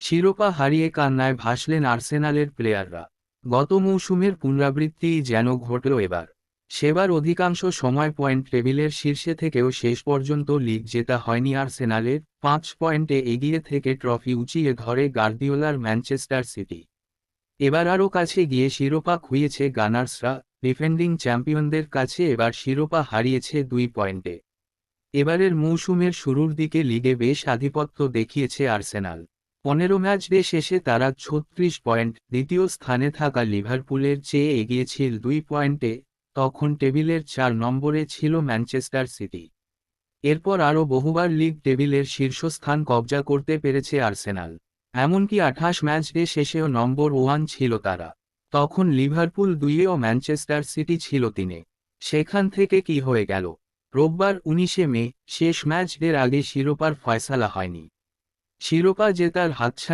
শিরোপা হারিয়ে কান্নায় ভাসলেন আর্সেনালের প্লেয়াররা। গত মৌসুমের পুনরাবৃত্তিই যেন ঘটল এবার। সেবার অধিকাংশ সময় পয়েন্ট টেবিলের শীর্ষে থেকেও শেষ পর্যন্ত লিগ জেতা হয়নি আর্সেনালের। 5 পয়েন্টে এগিয়ে থেকে ট্রফি উঁচিয়ে ধরে গার্দিওলার ম্যানচেস্টার সিটি। এবার আরও কাছে গিয়ে শিরোপা খুইয়েছে গানার্সরা। ডিফেন্ডিং চ্যাম্পিয়নদের কাছে এবার শিরোপা হারিয়েছে 2 পয়েন্টে। এবারের মৌসুমের শুরুর দিকে লিগে বেশ আধিপত্য দেখিয়েছে আর্সেনাল। 15 ম্যাচ শেষে তারা 36 পয়েন্ট, দ্বিতীয় স্থানে থাকা লিভারপুলের চেয়ে এগিয়ে ছিল 2 পয়েন্টে। তখন টেবিলের 4 নম্বরে ছিল ম্যানচেস্টার সিটি। এরপর আরও বহুবার লিগ টেবিলের শীর্ষস্থান কবজা করতে পেরেছে আর্সেনাল। এমনকি 28 ম্যাচ শেষেও নম্বর 1 ছিল তারা। তখন লিভারপুল 2-এ ও ম্যানচেস্টার সিটি ছিল 3-এ। সেখান থেকে কি হয়ে গেল? রোববার 19শে মে শেষ ম্যাচ ডের আগে শিরোপার ফয়সালা হয়নি। শিরোপা জেতার হাতছানি